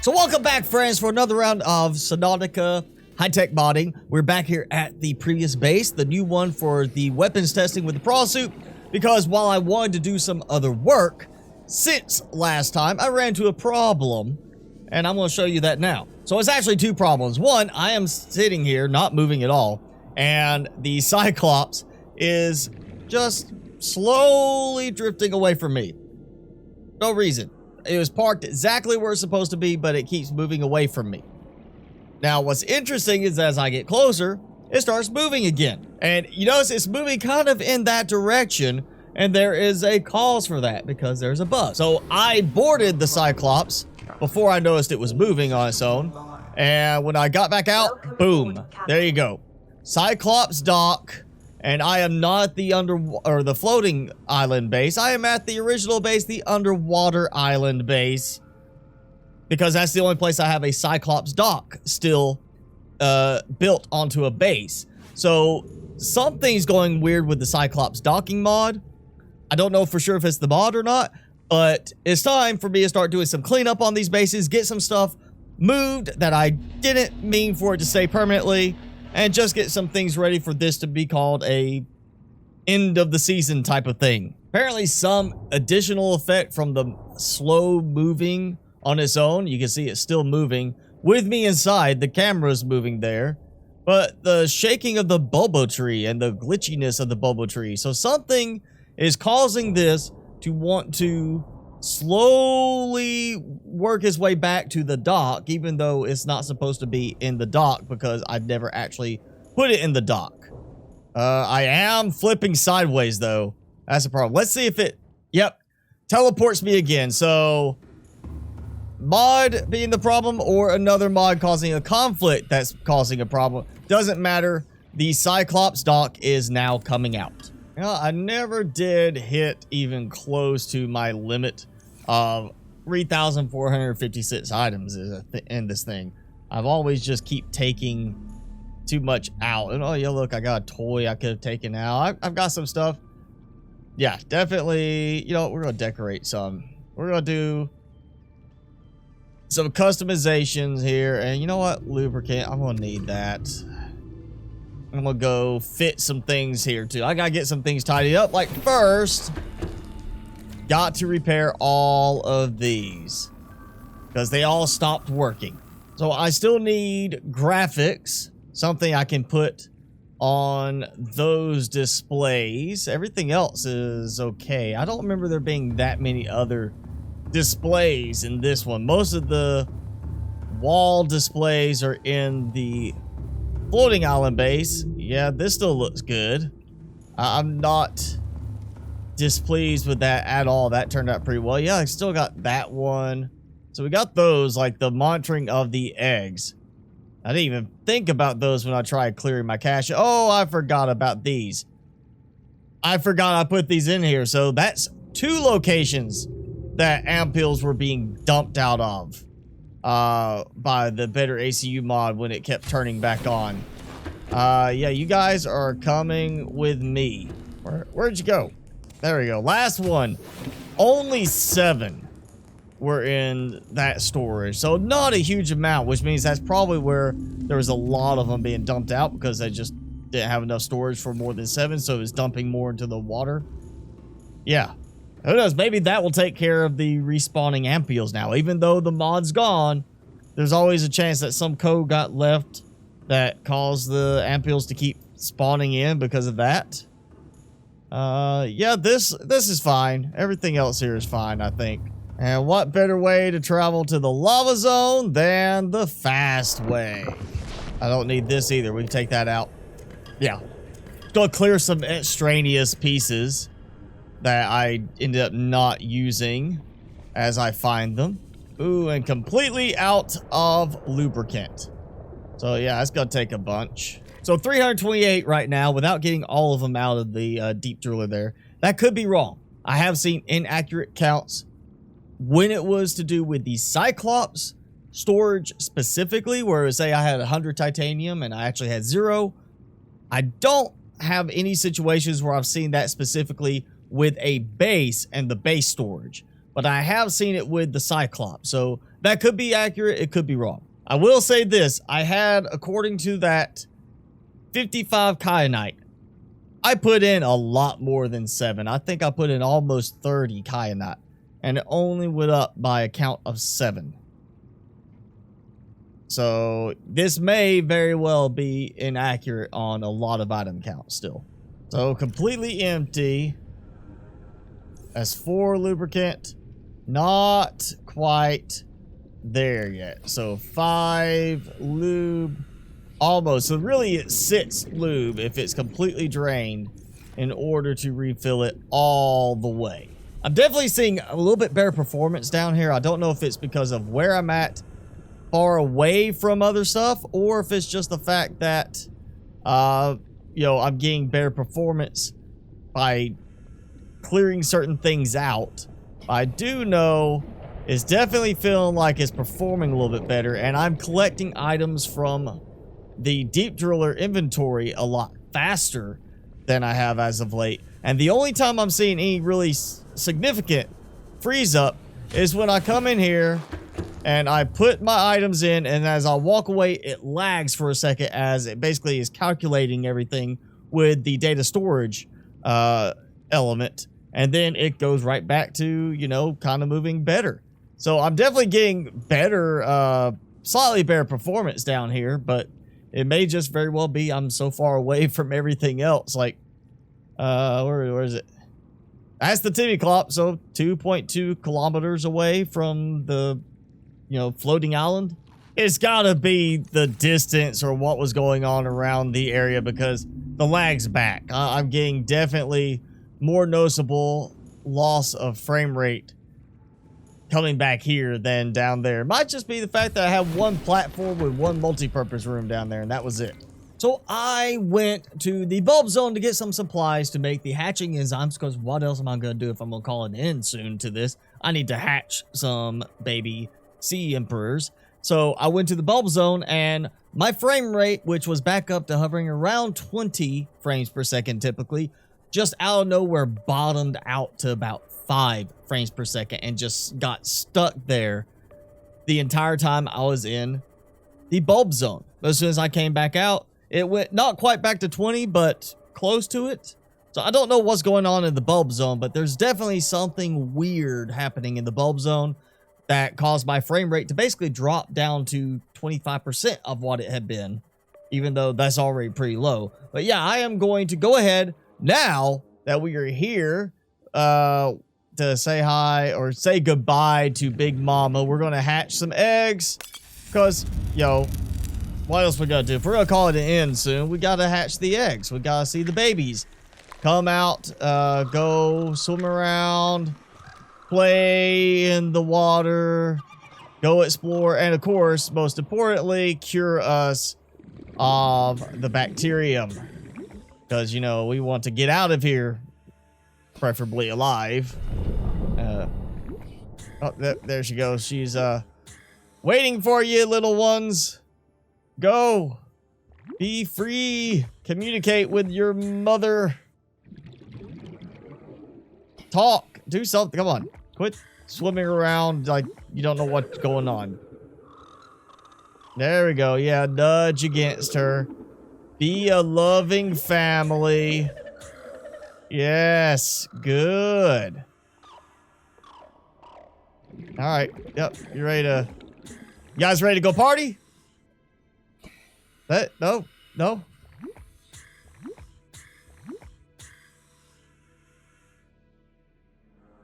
So welcome back, friends, for another round of Subnautica high-tech modding. We're back here at the previous base, the new one for the weapons testing with the crawl suit, because while I wanted to do some other work, since last time, I ran into a problem, and I'm going to show you that now. So it's actually two problems. One, I am sitting here, not moving at all, and the Cyclops is just slowly drifting away from me. No reason. It was parked exactly where it's supposed to be, but it keeps moving away from me. Now, what's interesting is as I get closer, it starts moving again. And you notice it's moving kind of in that direction, and there is a cause for that because there's a bug. So I boarded the Cyclops before I noticed it was moving on its own. And when I got back out, boom, there you go. Cyclops dock. And I am not at the floating island base. I am at the original base, the underwater island base. Because that's the only place I have a Cyclops dock still built onto a base. So something's going weird with the Cyclops docking mod. I don't know for sure if it's the mod or not. But it's time for me to start doing some cleanup on these bases. Get some stuff moved that I didn't mean for it to stay permanently. And just get some things ready for this to be called a end of the season type of thing. Apparently some additional effect from the slow moving on its own. You can see it's still moving. With me inside, the camera's moving there. But the shaking of the bulbo tree and the glitchiness of the bulbo tree. So something is causing this to want to slowly work his way back to the dock, even though it's not supposed to be in the dock because I've never actually put it in the dock. I am flipping sideways though. That's a problem. Let's see if it, yep, teleports me again. So mod being the problem or another mod causing a conflict that's causing a problem. Doesn't matter. The Cyclops dock is now coming out. You know, I never did hit even close to my limit of 3,456 items in this thing. I've always just keep taking too much out. And oh yeah, look, I got a toy I could have taken out. I've got some stuff. Yeah, definitely. You know, we're going to decorate some. We're going to do some customizations here. And you know what? Lubricant. I'm going to need that. I'm gonna go fit some things here too. I gotta get some things tidied up. Like first, got to repair all of these because they all stopped working. So I still need graphics, something I can put on those displays. Everything else is okay. I don't remember there being that many other displays in this one. Most of the wall displays are in the floating island base. Yeah, this still looks good. I'm not displeased with that at all. That turned out pretty well. Yeah, I still got that one. So we got those, like the monitoring of the eggs. I didn't even think about those when I tried clearing my cache. Oh, I forgot about these. I forgot I put these in here. So that's two locations that ampules were being dumped out of. By the better ACU mod when it kept turning back on. Yeah, you guys are coming with me. Where'd you go? There we go. Last one. Only 7 were in that storage. So not a huge amount, which means that's probably where there was a lot of them being dumped out because they just didn't have enough storage for more than 7. So it's dumping more into the water. Yeah. Who knows? Maybe that will take care of the respawning ampules now. Even though the mod's gone, there's always a chance that some code got left that caused the ampules to keep spawning in because of that. Yeah, this is fine. Everything else here is fine, I think. And what better way to travel to the lava zone than the fast way? I don't need this either. We can take that out. Yeah. Go clear some extraneous pieces that I ended up not using as I find them. Ooh, and completely out of lubricant. So yeah, it's gonna take a bunch. So 328 right now without getting all of them out of the deep driller there. That could be wrong. I have seen inaccurate counts when it was to do with the Cyclops storage specifically, where say I had 100 titanium and I actually had 0. I don't have any situations where I've seen that specifically with a base and the base storage. but I have seen it with the Cyclops. So that could be accurate. It could be wrong. I will say this. I had, according to that 55 kyanite, I put in a lot more than 7. I think I put in almost 30 kyanite, and it only went up by a count of 7. So this may very well be inaccurate on a lot of item counts still. So completely empty. That's 4 lubricant. Not quite there yet. So 5 lube. Almost. So really it's 6 lube if it's completely drained in order to refill it all the way. I'm definitely seeing a little bit better performance down here. I don't know if it's because of where I'm at, far away from other stuff, or if it's just the fact that you know, I'm getting better performance by clearing certain things out. I do know it's definitely feeling like it's performing a little bit better, and I'm collecting items from the deep driller inventory a lot faster than I have as of late. And the only time I'm seeing any really significant freeze up is when I come in here and I put my items in, and as I walk away, it lags for a second as it basically is calculating everything with the data storage element. And then it goes right back to, you know, kind of moving better. So I'm definitely getting better, slightly better performance down here, but it may just very well be I'm so far away from everything else. Like, where is it? That's the Timmy Clop, so 2.2 kilometers away from the, you know, floating island. It's gotta be the distance or what was going on around the area, because the lag's back. I'm getting definitely more noticeable loss of frame rate coming back here than down there. It might just be the fact that I have one platform with one multi-purpose room down there, and that was it. So I went to the bulb zone to get some supplies to make the hatching enzymes, because what else am I going to do if I'm going to call an end soon to this? I need to hatch some baby sea emperors. So I went to the bulb zone, and my frame rate, which was back up to hovering around 20 frames per second typically, just out of nowhere bottomed out to about 5 frames per second and just got stuck there the entire time I was in the bulb zone. But as soon as I came back out, it went not quite back to 20, but close to it. So I don't know what's going on in the bulb zone, but there's definitely something weird happening in the bulb zone that caused my frame rate to basically drop down to 25% of what it had been, even though that's already pretty low. But yeah, I am going to go ahead now that we are here to say hi or say goodbye to Big Mama. We're going to hatch some eggs because, yo, what else we got to do? If we're going to call it an end soon, we got to hatch the eggs. We got to see the babies come out, go swim around, play in the water, go explore, and of course, most importantly, cure us of the bacterium. Because, you know, we want to get out of here, preferably alive. Oh, there she goes. She's waiting for you, little ones. Go. Be free. Communicate with your mother. Talk. Do something. Come on. Quit swimming around like you don't know what's going on. There we go. Yeah, nudge against her. Be a loving family. Yes. Good. All right. Yep. You ready to... You guys ready to go party? No. No.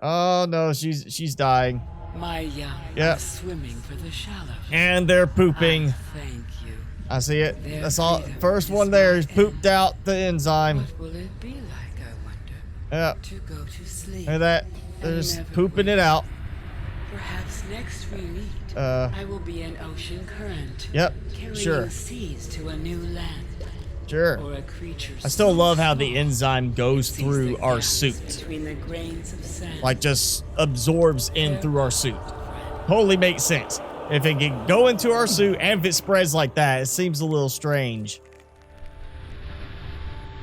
Oh no, she's dying. My young are swimming for the shallow. And they're pooping. Thank you. I see it. That's all. First one there is pooped out the enzyme. What will it be like, I wonder? Yeah. To go to sleep. Look at that. They're just pooping it out. Perhaps next we meet, I will be an ocean current. Yep. Carrying seas to a new land. Sure. Or a creature I still love how the enzyme goes through our suit. Between the grains of sand. Like just absorbs in through our suit. Totally makes sense. If it can go into our suit and if it spreads like that, it seems a little strange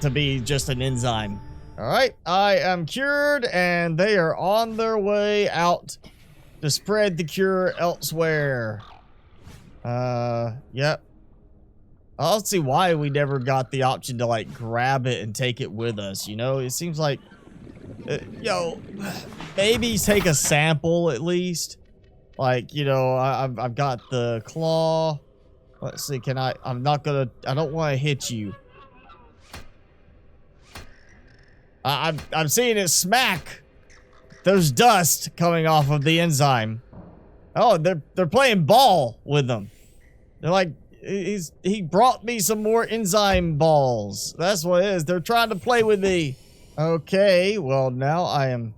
to be just an enzyme. All right, I am cured, and they are on their way out to spread the cure elsewhere. Yep. I don't see why we never got the option to, like, grab it and take it with us, you know? It seems like, maybe take a sample at least. Like, you know, I've got the claw. Let's see, I don't want to hit you. I'm seeing it smack. There's dust coming off of the enzyme. Oh, they're playing ball with them. They're like, he brought me some more enzyme balls. That's what it is. They're trying to play with me. Okay, well now I am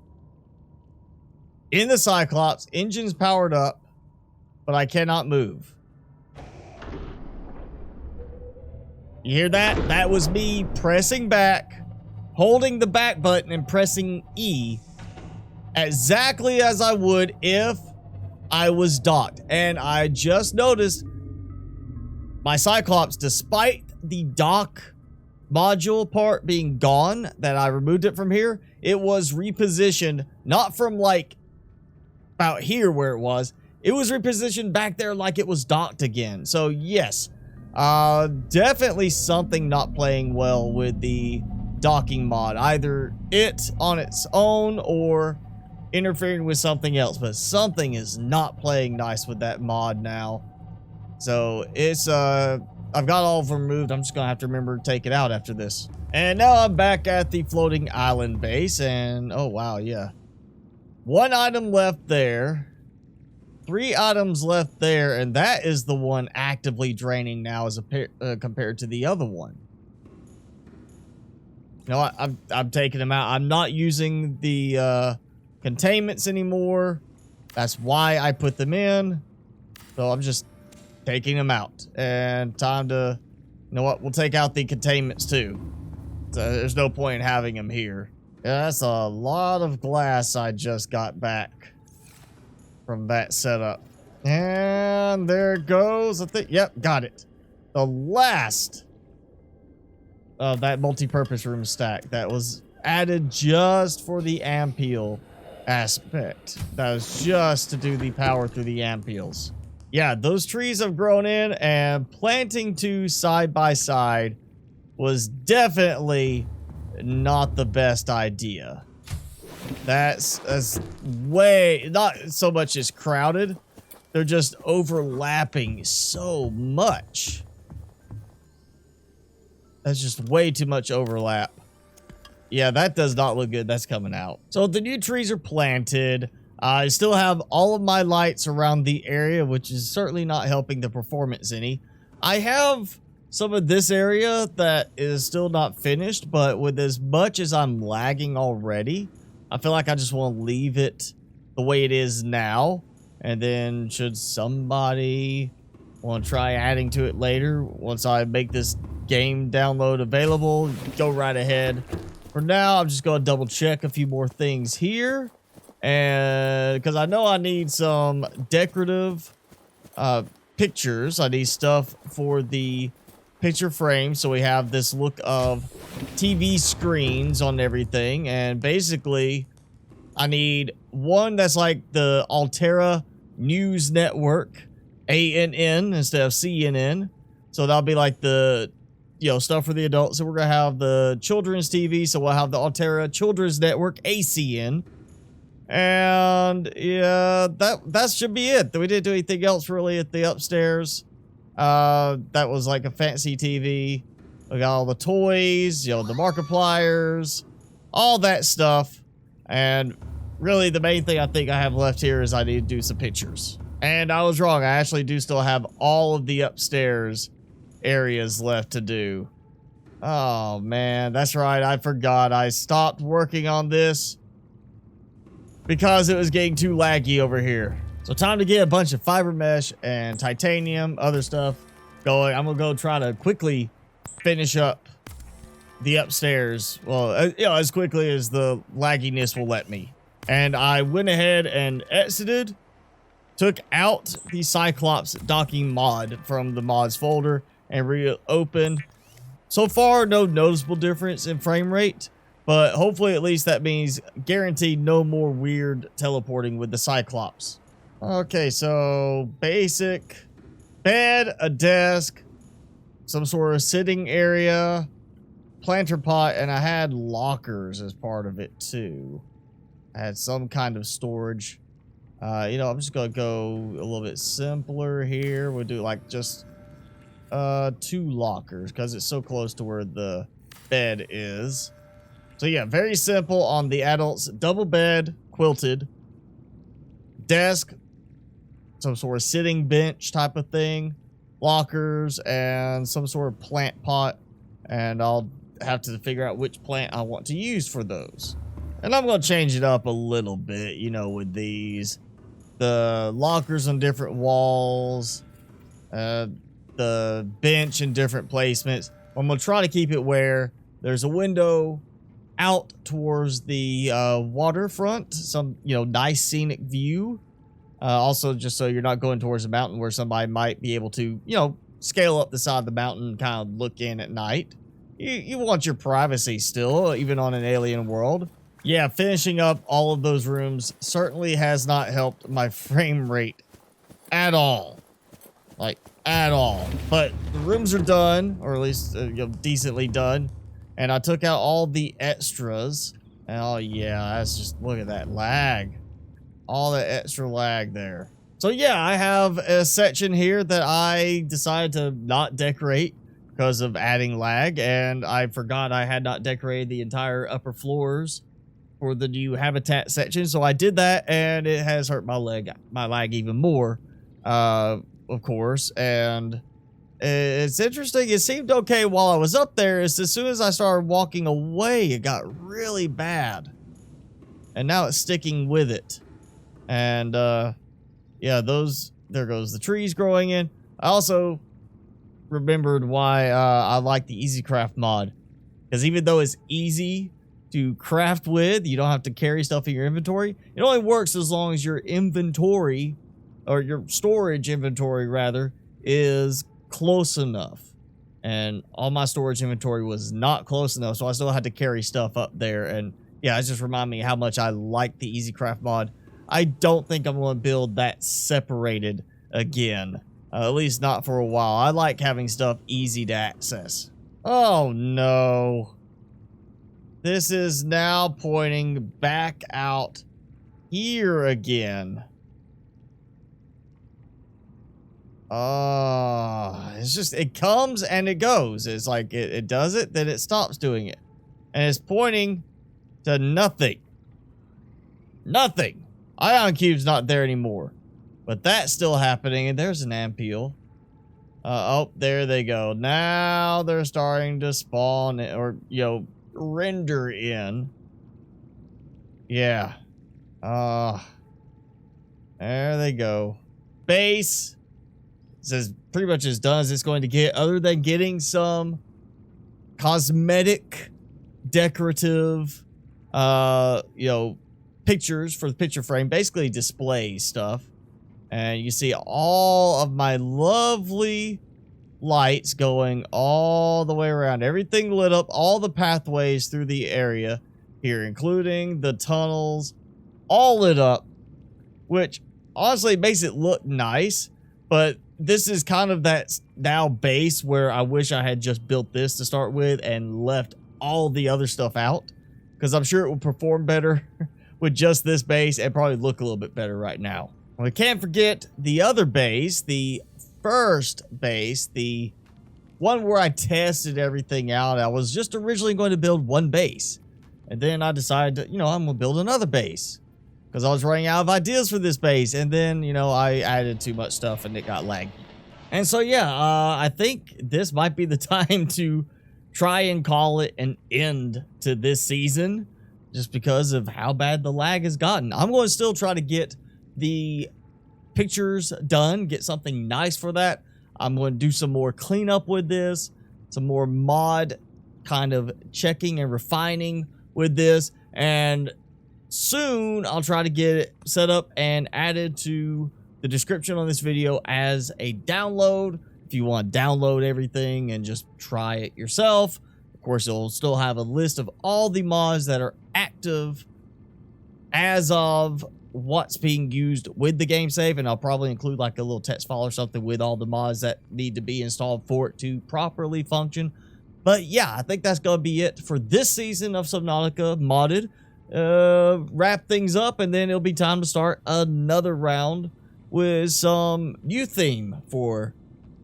in the Cyclops, engines powered up, but I cannot move. You hear that? That was me pressing back, holding the back button and pressing E exactly as I would if I was docked. And I just noticed my Cyclops, despite the dock module part being gone, that I removed it from here, it was repositioned, not from like about here where it was repositioned back there like it was docked again. So yes, definitely something not playing well with the docking mod, either it on its own or interfering with something else, but something is not playing nice with that mod now. So it's I've got all of them removed. I'm just gonna have to remember to take it out after this. And now I'm back at the floating island base, and oh wow, yeah, 1 item left there, 3 items left there, and that is the one actively draining now as compared to the other one. You know what? I'm taking them out. I'm not using the containments anymore. That's why I put them in. So I'm just taking them out. And time to, you know what? We'll take out the containments too. So there's no point in having them here. Yeah, that's a lot of glass I just got back from that setup. And there it goes. I think, yep, got it. The last of that multi-purpose room stack that was added just for the ampule aspect. That was just to do the power through the ampules. Yeah, those trees have grown in, and planting 2 side by side was definitely not the best idea. That's way, not so much as crowded, they're just overlapping so much. That's just way too much overlap. Yeah, that does not look good. That's coming out. So the new trees are planted. I still have all of my lights around the area, which is certainly not helping the performance any. I have some of this area that is still not finished, but with as much as I'm lagging already, I feel like I just want to leave it the way it is now. And then should somebody want to try adding to it later, once I make this game download available, go right ahead. For now, I'm just going to double check a few more things here. And because I know I need some decorative pictures. I need stuff for the picture frame, so we have this look of TV screens on everything. And basically, I need one that's like the Altera News Network, ANN instead of CNN. So that'll be like the, you know, stuff for the adults. So we're gonna have the children's TV, so we'll have the Altera Children's Network, ACN. And yeah, that should be it. We didn't do anything else really at the upstairs. That was like a fancy TV. We got all the toys, you know, the Markipliers, all that stuff. And really the main thing I think I have left here is I need to do some pictures. And I was wrong. I actually do still have all of the upstairs areas left to do. Oh man, that's right. I forgot. I stopped working on this because it was getting too laggy over here. So time to get a bunch of fiber mesh and titanium, other stuff going. I'm gonna go try to quickly finish up the upstairs. Well, you know, as quickly as the lagginess will let me. And I went ahead and exited, took out the Cyclops docking mod from the mods folder and reopened. So far, no noticeable difference in frame rate, But hopefully at least that means guaranteed no more weird teleporting with the Cyclops. Okay, so basic bed, a desk, some sort of sitting area, planter pot, and I had lockers as part of it too. I had some kind of storage. You know, I'm just gonna go a little bit simpler here. We'll do like just 2 lockers because it's so close to where the bed is. So yeah, very simple on the adults. Double bed, quilted, desk, some sort of sitting bench type of thing, lockers, and some sort of plant pot. And I'll have to figure out which plant I want to use for those. And I'm going to change it up a little bit, you know, with these. The lockers on different walls, the bench in different placements. I'm going to try to keep it where there's a window out towards the waterfront, some, you know, nice scenic view. Also, just so you're not going towards a mountain where somebody might be able to, you know, scale up the side of the mountain and kind of look in at night. You want your privacy still, even on an alien world. Yeah, finishing up all of those rooms certainly has not helped my frame rate at all. Like, at all. But the rooms are done, or at least, you know, decently done. And I took out all the extras. Oh, yeah, that's just, look at that lag. All the extra lag there. So, yeah, I have a section here that I decided to not decorate because of adding lag. And I forgot I had not decorated the entire upper floors for the new habitat section. So I did that, and it has hurt my lag even more, of course. And it's interesting. It seemed okay while I was up there. It's as soon as I started walking away, it got really bad. And now it's sticking with it. And, yeah, there goes the trees growing in. I also remembered why I like the Easy Craft mod. Because even though it's easy to craft with, you don't have to carry stuff in your inventory. It only works as long as your inventory, or your storage inventory rather, is close enough. And all my storage inventory was not close enough, so I still had to carry stuff up there. And yeah, it just reminded me how much I like the Easy Craft mod. I don't think I'm going to build that separated again, at least not for a while. I like having stuff easy to access. Oh no, this is now pointing back out here again. It's just, it comes and it goes. It's like it does it, then it stops doing it. And it's pointing to nothing. Nothing. Ion Cube's not there anymore. But that's still happening, and there's an ampule. Oh, there they go. Now they're starting to spawn, or, you know, render in. Yeah. There they go. Base says pretty much as done as it's going to get, other than getting some cosmetic, decorative, you know, pictures for the picture frame, basically display stuff. And you see all of my lovely lights going all the way around, everything lit up, all the pathways through the area here, including the tunnels, all lit up, which honestly makes it look nice. But this is kind of that now base where I wish I had just built this to start with and left all the other stuff out, because I'm sure it would perform better with just this base and probably look a little bit better right now. We can't forget the other base, the first base, the one where I tested everything out. I was just originally going to build one base, and then I decided to, you know, I'm going to build another base because I was running out of ideas for this base. And then, you know, I added too much stuff and it got laggy. And so, yeah, I think this might be the time to try and call it an end to this season, just because of how bad the lag has gotten. I'm going to still try to get the pictures done, get something nice for that. I'm going to do some more cleanup with this, some more mod kind of checking and refining with this, and soon I'll try to get it set up and added to the description on this video as a download if you want to download everything and just try it yourself. course, it'll still have a list of all the mods that are active as of what's being used with the game save, and I'll probably include like a little text file or something with all the mods that need to be installed for it to properly function. But yeah, I think that's gonna be it for this season of Subnautica modded. Wrap things up, and then it'll be time to start another round with some new theme for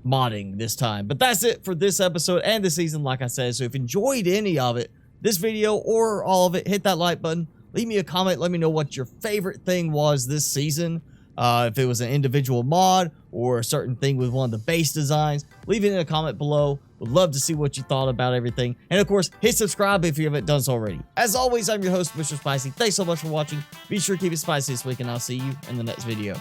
modding this time. But that's it for this episode and this season, like I said. So if you enjoyed any of it, this video or all of it, hit that like button. Leave me a comment. Let me know what your favorite thing was this season. If it was an individual mod or a certain thing with one of the base designs, leave it in a comment below. Would love to see what you thought about everything. And of course, hit subscribe if you haven't done so already. As always, I'm your host, Mr. Spicy. Thanks so much for watching. Be sure to keep it spicy this week, and I'll see you in the next video.